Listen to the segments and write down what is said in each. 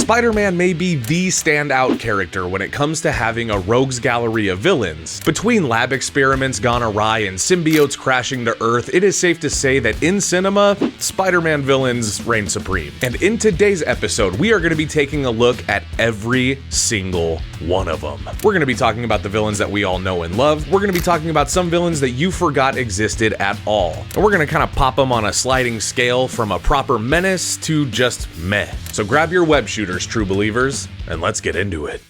Spider-Man may be the standout character when it comes to having a rogues gallery of villains. Between lab experiments gone awry and symbiotes crashing to Earth, it is safe to say that in cinema, Spider-Man villains reign supreme. And in today's episode, we are going to be taking a look at every single one of them. We're going to be talking about the villains that we all know and love. We're going to be talking about some villains that you forgot existed at all. And we're going to kind of pop them on a sliding scale from a proper menace to just meh. So grab your web shooters, true believers, and let's get into it.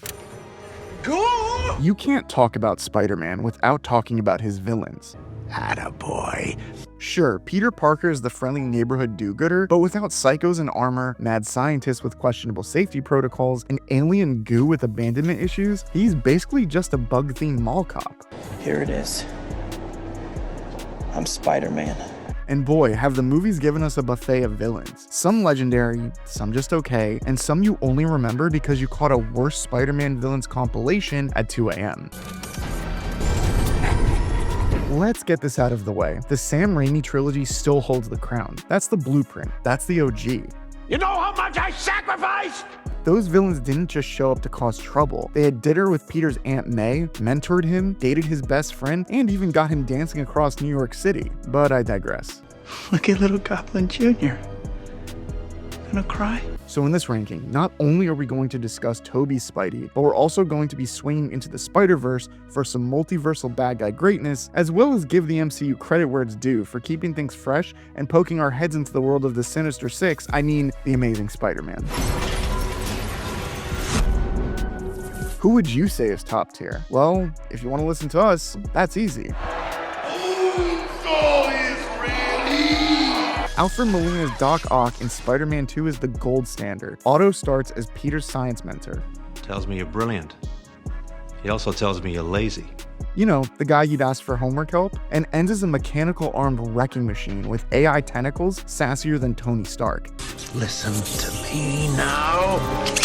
You can't talk about Spider-Man without talking about his villains. Attaboy. Sure, Peter Parker is the friendly neighborhood do-gooder, but without psychos in armor, mad scientists with questionable safety protocols, and alien goo with abandonment issues, he's basically just a bug-themed mall cop. Here it is. I'm Spider-Man. And boy, have the movies given us a buffet of villains. Some legendary, some just okay, and some you only remember because you caught a worst Spider-Man villains compilation at 2 a.m. Let's get this out of the way. The Sam Raimi trilogy still holds the crown. That's the blueprint. That's the OG. You know how much I sacrificed? Those villains didn't just show up to cause trouble. They had dinner with Peter's Aunt May, mentored him, dated his best friend, and even got him dancing across New York City. But I digress. Look at little Goblin Jr. Gonna cry? So in this ranking, not only are we going to discuss Tobey's Spidey, but we're also going to be swinging into the Spider-Verse for some multiversal bad guy greatness, as well as give the MCU credit where it's due for keeping things fresh and poking our heads into the world of the Sinister Six, I mean, the Amazing Spider-Man. Who would you say is top tier? Well, if you want to listen to us, that's easy. Alfred Molina's Doc Ock in Spider-Man 2 is the gold standard. Otto starts as Peter's science mentor. Tells me you're brilliant. He also tells me you're lazy. You know, the guy you'd ask for homework help, and ends as a mechanical armed wrecking machine with AI tentacles sassier than Tony Stark. Listen to me now.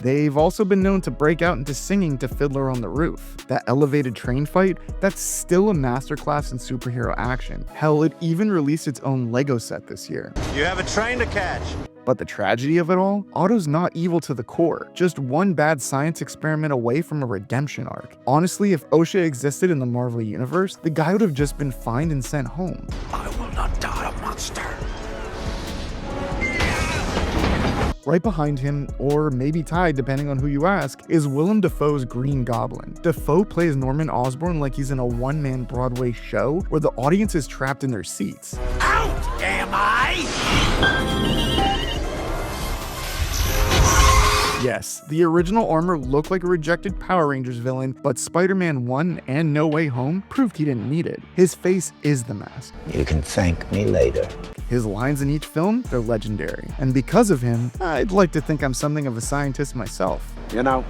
They've also been known to break out into singing to Fiddler on the Roof. That elevated train fight, that's still a masterclass in superhero action. Hell, it even released its own Lego set this year. You have a train to catch. But the tragedy of it all? Otto's not evil to the core, just one bad science experiment away from a redemption arc. Honestly, if OSHA existed in the Marvel Universe, the guy would have just been fined and sent home. I will not die a monster. Right behind him, or maybe tied depending on who you ask, is Willem Dafoe's Green Goblin. Dafoe plays Norman Osborn like he's in a one-man Broadway show where the audience is trapped in their seats. Out am I? Yes, the original armor looked like a rejected Power Rangers villain, but Spider-Man 1 and No Way Home proved he didn't need it. His face is the mask. You can thank me later. His lines in each film, they're legendary. And because of him, I'd like to think I'm something of a scientist myself. You know,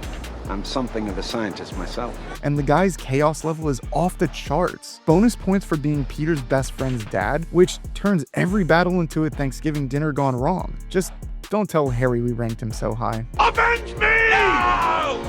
I'm something of a scientist myself. And the guy's chaos level is off the charts. Bonus points for being Peter's best friend's dad, which turns every battle into a Thanksgiving dinner gone wrong. Just don't tell Harry we ranked him so high. Avenge me! No!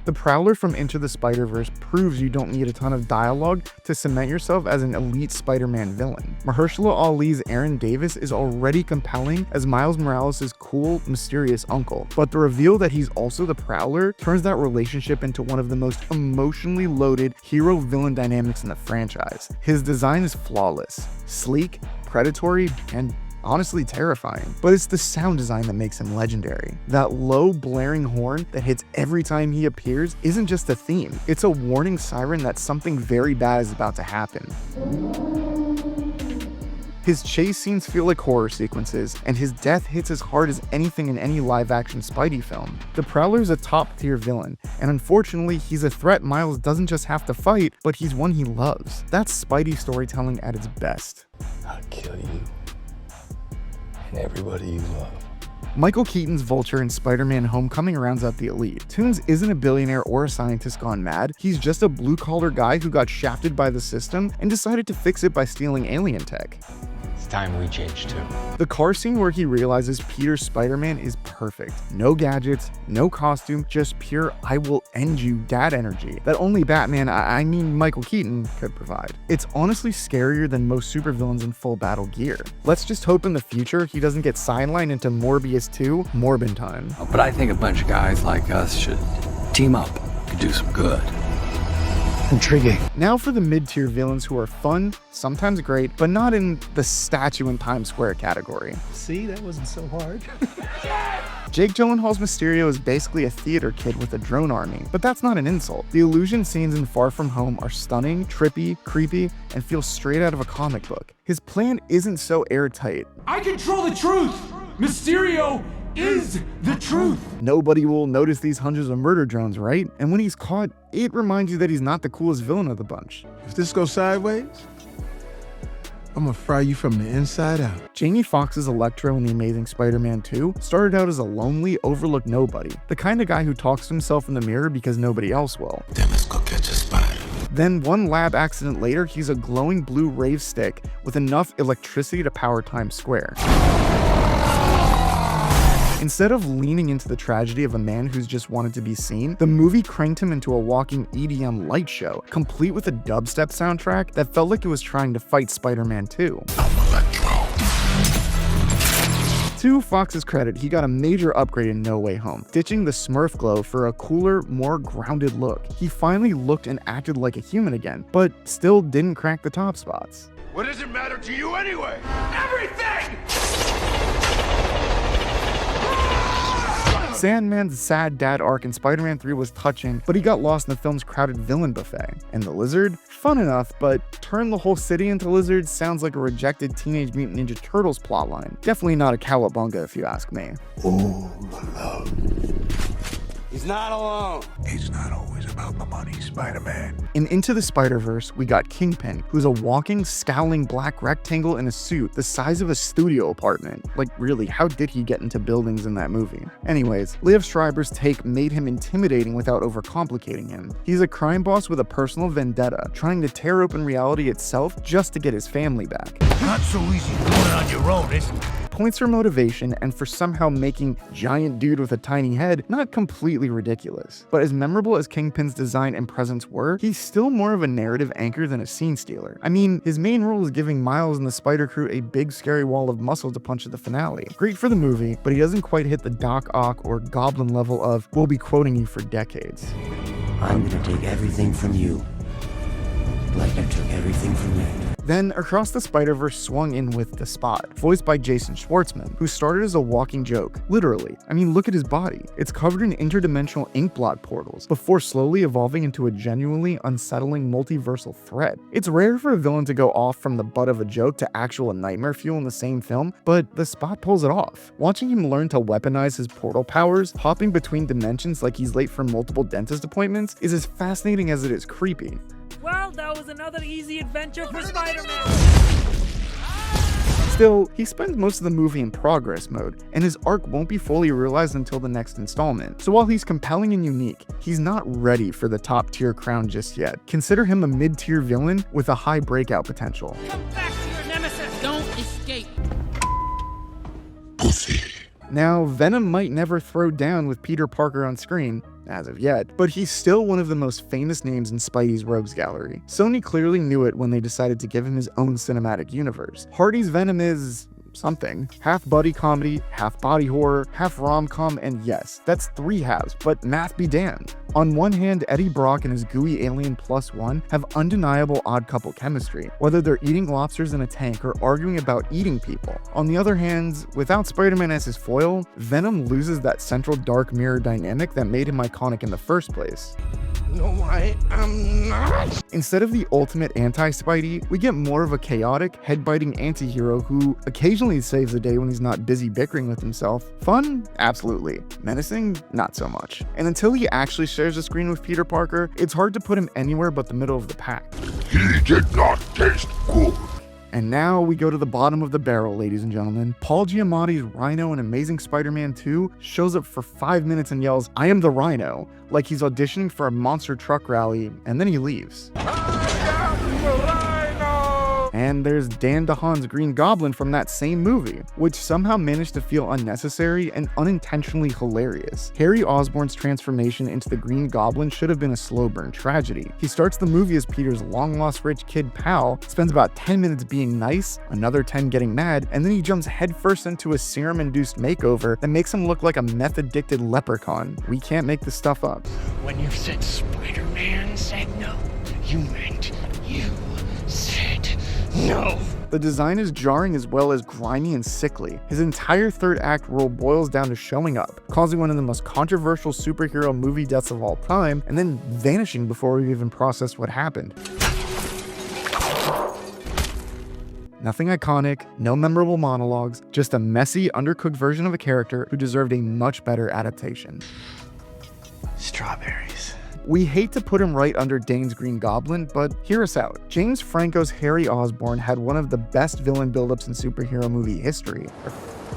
The Prowler from Into the Spider-Verse proves you don't need a ton of dialogue to cement yourself as an elite Spider-Man villain. Mahershala Ali's Aaron Davis is already compelling as Miles Morales' cool, mysterious uncle, but the reveal that he's also the Prowler turns that relationship into one of the most emotionally loaded hero-villain dynamics in the franchise. His design is flawless, sleek, predatory, and honestly terrifying, but it's the sound design that makes him legendary. That low blaring horn that hits every time he appears isn't just a theme, it's a warning siren that something very bad is about to happen. His chase scenes feel like horror sequences, and his death hits as hard as anything in any live-action Spidey film. The Prowler's a top-tier villain, and unfortunately, he's a threat Miles doesn't just have to fight, but he's one he loves. That's Spidey storytelling at its best. I'll kill you and everybody you love. Michael Keaton's Vulture in Spider-Man Homecoming rounds out the elite. Toomes isn't a billionaire or a scientist gone mad, he's just a blue-collar guy who got shafted by the system and decided to fix it by stealing alien tech. It's time we change too. The car scene where he realizes Peter's Spider-Man is perfect. No gadgets, no costume, just pure I will end you dad energy that only Batman, I mean Michael Keaton, could provide. It's honestly scarier than most supervillains in full battle gear. Let's just hope in the future he doesn't get sidelined into Morbius 2 Morbin time. But I think a bunch of guys like us should team up. Could do some good. Intriguing. Now for the mid-tier villains who are fun, sometimes great, but not in the statue in Times Square category. See, that wasn't so hard. Jake Gyllenhaal's Mysterio is basically a theater kid with a drone army, but that's not an insult. The illusion scenes in Far From Home are stunning, trippy, creepy, and feel straight out of a comic book. His plan isn't so airtight. I control the truth! Mysterio is the truth! Nobody will notice these hundreds of murder drones, right? And when he's caught, it reminds you that he's not the coolest villain of the bunch. If this goes sideways, I'm gonna fry you from the inside out. Jamie Foxx's Electro in The Amazing Spider-Man 2 started out as a lonely, overlooked nobody. The kind of guy who talks to himself in the mirror because nobody else will. Then let's go catch a spider. Then one lab accident later, he's a glowing blue rave stick with enough electricity to power Times Square. Instead of leaning into the tragedy of a man who's just wanted to be seen, the movie cranked him into a walking EDM light show, complete with a dubstep soundtrack that felt like it was trying to fight Spider-Man 2. I'm Electro. To Fox's credit, he got a major upgrade in No Way Home, ditching the Smurf glow for a cooler, more grounded look. He finally looked and acted like a human again, but still didn't crack the top spots. What does it matter to you anyway? Everything! Sandman's sad dad arc in Spider-Man 3 was touching, but he got lost in the film's crowded villain buffet. And the Lizard? Fun enough, but turn the whole city into lizards sounds like a rejected Teenage Mutant Ninja Turtles plotline. Definitely not a cowabunga if you ask me. All alone. He's not alone. It's not always about the money, Spider-Man. In Into the Spider-Verse, we got Kingpin, who's a walking, scowling black rectangle in a suit the size of a studio apartment. Like, really, how did he get into buildings in that movie? Anyways, Liev Schreiber's take made him intimidating without overcomplicating him. He's a crime boss with a personal vendetta, trying to tear open reality itself just to get his family back. Not so easy doing it on your own, is it? Points for motivation and for somehow making giant dude with a tiny head not completely ridiculous. But as memorable as Kingpin's design and presence were, he's still more of a narrative anchor than a scene stealer. I mean, his main role is giving Miles and the Spider Crew a big scary wall of muscle to punch at the finale. Great for the movie, but he doesn't quite hit the Doc Ock or Goblin level of we'll be quoting you for decades. I'm gonna take everything from you, like I took everything from me. Then Across the Spider-Verse swung in with The Spot, voiced by Jason Schwartzman, who started as a walking joke, literally. I mean, look at his body. It's covered in interdimensional ink blot portals, before slowly evolving into a genuinely unsettling multiversal threat. It's rare for a villain to go off from the butt of a joke to actual nightmare fuel in the same film, but The Spot pulls it off. Watching him learn to weaponize his portal powers, hopping between dimensions like he's late for multiple dentist appointments, is as fascinating as it is creepy. Well, that was another easy adventure for Spider-Man. Still, he spends most of the movie in progress mode, and his arc won't be fully realized until the next installment. So while he's compelling and unique, he's not ready for the top tier crown just yet. Consider him a mid-tier villain with a high breakout potential. Come back to your nemesis. Don't escape. Pussy. Now, Venom might never throw down with Peter Parker on screen, as of yet, but he's still one of the most famous names in Spidey's rogues gallery. Sony clearly knew it when they decided to give him his own cinematic universe. Hardy's Venom is something. Half buddy comedy, half body horror, half rom-com, and yes, that's 3 halves, but math be damned. On one hand, Eddie Brock and his gooey alien +1 have undeniable odd couple chemistry, whether they're eating lobsters in a tank or arguing about eating people. On the other hand, without Spider-Man as his foil, Venom loses that central dark mirror dynamic that made him iconic in the first place. No, I am not. Instead of the ultimate anti-Spidey, we get more of a chaotic, head-biting anti-hero who occasionally saves the day when he's not busy bickering with himself. Fun? Absolutely. Menacing? Not so much. And until he actually shares the screen with Peter Parker, it's hard to put him anywhere but the middle of the pack. He did not taste good. And now we go to the bottom of the barrel, ladies and gentlemen. Paul Giamatti's Rhino in Amazing Spider-Man 2 shows up for 5 minutes and yells, "I am the Rhino," like he's auditioning for a monster truck rally, and then he leaves. I am the Rhino! And there's DeHaan's Green Goblin from that same movie, which somehow managed to feel unnecessary and unintentionally hilarious. Harry Osborn's transformation into the Green Goblin should have been a slow burn tragedy. He starts the movie as Peter's long-lost rich kid pal, spends about 10 minutes being nice, another 10 getting mad, and then he jumps headfirst into a serum-induced makeover that makes him look like a meth-addicted leprechaun. We can't make this stuff up. When you said Spider-Man said no, you meant you said no. The design is jarring as well as grimy and sickly. His entire third act role boils down to showing up, causing one of the most controversial superhero movie deaths of all time, and then vanishing before we even process what happened. Nothing iconic, no memorable monologues, just a messy, undercooked version of a character who deserved a much better adaptation. Strawberries. We hate to put him right under Dane's Green Goblin, but hear us out. James Franco's Harry Osborn had one of the best villain buildups in superhero movie history.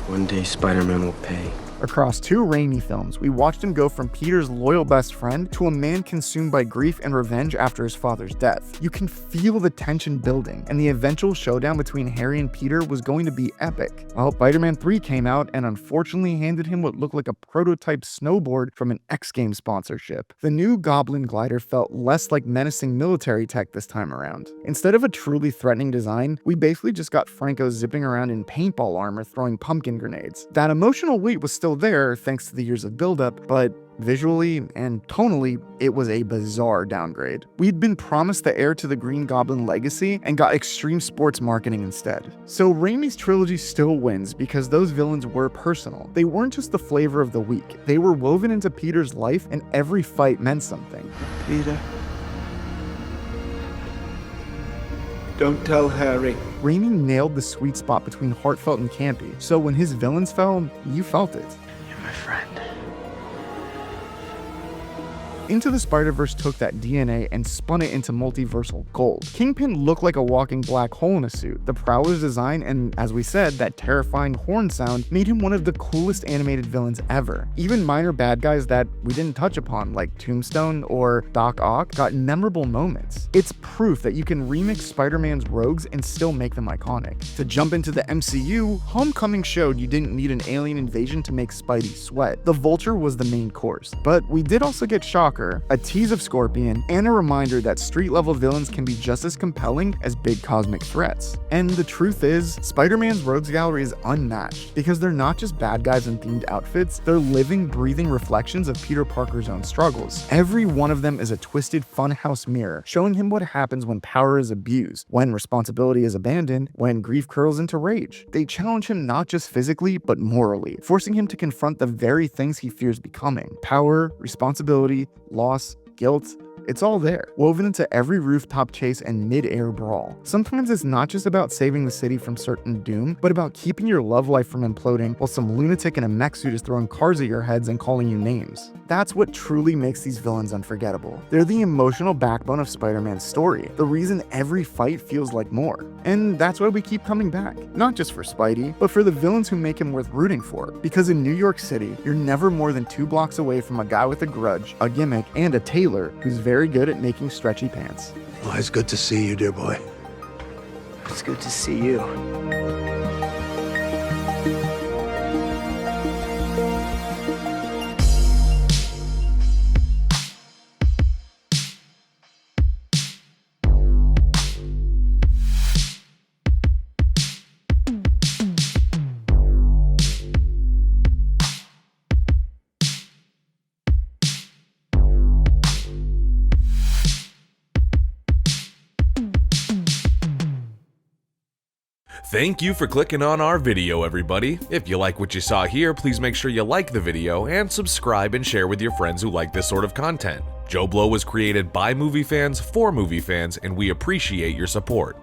One day Spider-Man will pay. Across 2 Raimi films, we watched him go from Peter's loyal best friend to a man consumed by grief and revenge after his father's death. You can feel the tension building, and the eventual showdown between Harry and Peter was going to be epic. Well, Spider-Man 3 came out and unfortunately handed him what looked like a prototype snowboard from an X Games sponsorship. The new Goblin glider felt less like menacing military tech this time around. Instead of a truly threatening design, we basically just got Franco zipping around in paintball armor throwing pumpkin grenades. That emotional weight was still there thanks to the years of buildup, but visually and tonally, it was a bizarre downgrade. We'd been promised the heir to the Green Goblin legacy and got extreme sports marketing instead. So Raimi's trilogy still wins because those villains were personal. They weren't just the flavor of the week. They were woven into Peter's life, and every fight meant something. Peter. Don't tell Harry. Raimi nailed the sweet spot between heartfelt and campy, so when his villains fell, you felt it. You're my friend. Into the Spider-Verse took that DNA and spun it into multiversal gold. Kingpin looked like a walking black hole in a suit. The Prowler's design and, as we said, that terrifying horn sound made him one of the coolest animated villains ever. Even minor bad guys that we didn't touch upon, like Tombstone or Doc Ock, got memorable moments. It's proof that you can remix Spider-Man's rogues and still make them iconic. To jump into the MCU, Homecoming showed you didn't need an alien invasion to make Spidey sweat. The Vulture was the main course, but we did also get Shocker, a tease of Scorpion, and a reminder that street-level villains can be just as compelling as big cosmic threats. And the truth is, Spider-Man's rogues gallery is unmatched, because they're not just bad guys in themed outfits, they're living, breathing reflections of Peter Parker's own struggles. Every one of them is a twisted funhouse mirror, showing him what happens when power is abused, when responsibility is abandoned, when grief curls into rage. They challenge him not just physically, but morally, forcing him to confront the very things he fears becoming. Power, responsibility, loss, guilt, it's all there, woven into every rooftop chase and mid-air brawl. Sometimes it's not just about saving the city from certain doom, but about keeping your love life from imploding while some lunatic in a mech suit is throwing cars at your heads and calling you names. That's what truly makes these villains unforgettable. They're the emotional backbone of Spider-Man's story, the reason every fight feels like more. And that's why we keep coming back, not just for Spidey, but for the villains who make him worth rooting for. Because in New York City, you're never more than 2 blocks away from a guy with a grudge, a gimmick, and a tailor who's very good at making stretchy pants. Well, it's good to see you, dear boy. It's good to see you. Thank you for clicking on our video, everybody. If you like what you saw here, please make sure you like the video and subscribe and share with your friends who like this sort of content. JoBlo was created by movie fans for movie fans, and we appreciate your support.